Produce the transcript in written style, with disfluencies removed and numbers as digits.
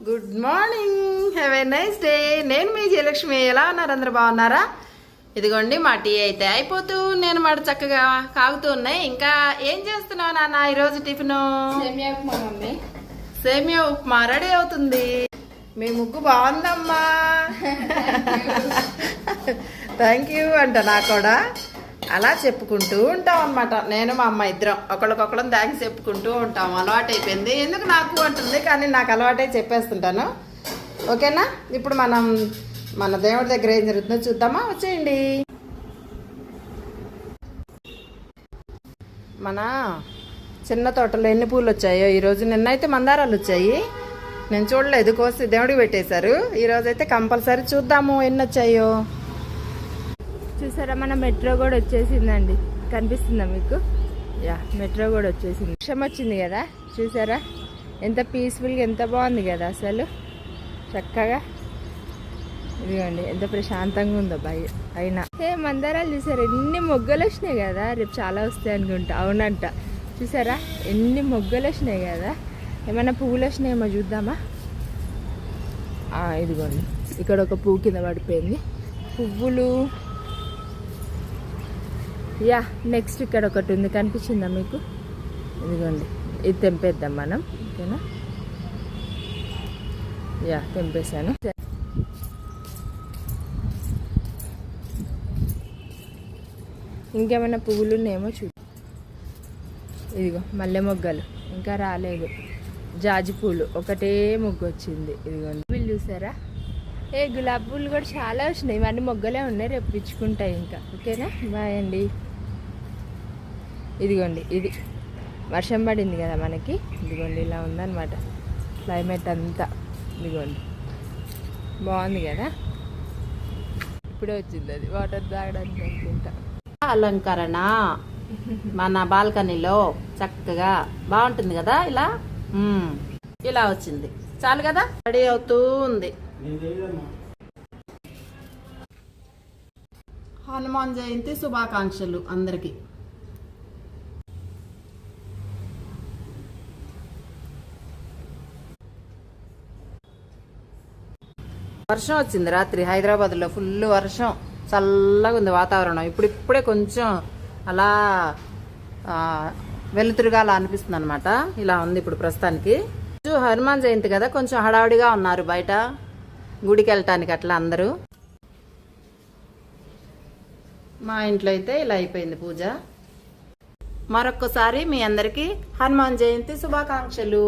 Good morning, have a nice day. నేను మీ జయలక్ష్మి. ఎలా ఉన్నారు? అందరు బాగున్నారా? ఇదిగోండి మా టీ అయితే అయిపోతూ నేను మాట చక్కగా కాగుతూ ఉన్నాయి. ఇంకా ఏం చేస్తున్నావు నాన్న ఈరోజు టిఫిన్? సేమియా ఉప్మా రెడీ అవుతుంది. మీ ముగ్గు బాగుందమ్మా. థ్యాంక్ యూ అంట. నాకు కూడా అలా చెప్పుకుంటూ ఉంటాం అనమాట. నేను మా అమ్మ ఇద్దరం ఒకళ్ళకొకళ్ళం థ్యాంక్స్ చెప్పుకుంటూ ఉంటాం. అలవాటు అయిపోయింది. ఎందుకు నాకు అంటుంది, కానీ నాకు అలవాటై చెప్పేస్తుంటాను. ఓకేనా? ఇప్పుడు మనం మన దేవుడి దగ్గర ఏం జరుగుతుందో చూద్దామా? వచ్చేయండి. మన చిన్న తోటలో ఎన్ని పూలు వచ్చాయో ఈరోజు. నిన్నైతే మందారాలు వచ్చాయి, నేను చూడలేదు, కోసి దేవుడికి పెట్టేశారు. ఈరోజైతే కంపల్సరీ చూద్దాము ఎన్ని వచ్చాయో. చూసారా, మన మెట్రో కూడా వచ్చేసిందండి. కనిపిస్తుందా మీకు? యా, మెట్రో కూడా వచ్చేసింది. వర్షం వచ్చింది కదా, చూసారా ఎంత పీస్ఫుల్గా, ఎంత బాగుంది కదా అసలు. చక్కగా ఇదిగోండి ఎంత ప్రశాంతంగా ఉందో అయినా. మందారాలు చూసారా, ఎన్ని మొగ్గలు వచ్చినాయి కదా. రేపు చాలా వస్తాయి అనుకుంటా. అవునంట. చూసారా ఎన్ని మొగ్గలు వచ్చినాయి కదా. ఏమైనా పువ్వులు వచ్చినాయేమో చూద్దామా? ఇదిగోండి ఇక్కడ ఒక పువ్వు కింద పడిపోయింది. పువ్వులు. యా, నెక్స్ట్ ఇక్కడ ఒకటి ఉంది, కనిపించిందా మీకు? ఇదిగోండి, ఇది తెంపేద్దాం మనం. ఓకేనా? యా, తెంపేశాను. ఇంకేమైనా పువ్వులు ఉన్నాయేమో ఇదిగో మల్లె మొగ్గలు ఇంకా రాలేదు. జాజి పూలు ఒకటే మొగ్గు వచ్చింది. ఇదిగోండి వీళ్ళు చూసారా, గులాబీ పూలు కూడా చాలా వచ్చినాయి. ఇవన్నీ మొగ్గలే ఉన్నాయి, రేపు పిచ్చుకుంటాయి ఇంకా. ఓకేనా? బాయ్ అండి. ఇదిగోండి, ఇది వర్షం పడింది కదా మనకి. ఇదిగోండి ఇలా ఉందన్నమాట క్లైమేట్ అంతా. ఇదిగోండి బాగుంది కదా. ఇప్పుడే వచ్చింది అది వాటర్ తాగడానికి అనుకుంటా. అలంకరణ మన బాల్కనీలో చక్కగా బాగుంటుంది కదా. ఇలా ఇలా వచ్చింది, చాలు కదా. రెడీ అవుతూ ఉంది. హనుమాన్ జయంతి శుభాకాంక్షలు అందరికి. వర్షం వచ్చింది రాత్రి హైదరాబాద్లో. ఫుల్ వర్షం, చల్లగా ఉంది వాతావరణం. ఇప్పుడిప్పుడే కొంచెం అలా వెలుతురుగా అలా అనిపిస్తుంది అనమాట. ఇలా ఉంది ఇప్పుడు ప్రస్తుతానికి. హనుమాన్ జయంతి కదా, కొంచెం హడావుడిగా ఉన్నారు బయట గుడికి వెళ్ళటానికి అట్లా అందరూ. మా ఇంట్లో అయితే ఇలా అయిపోయింది పూజ. మరొక్కసారి మీ అందరికీ హనుమాన్ జయంతి శుభాకాంక్షలు.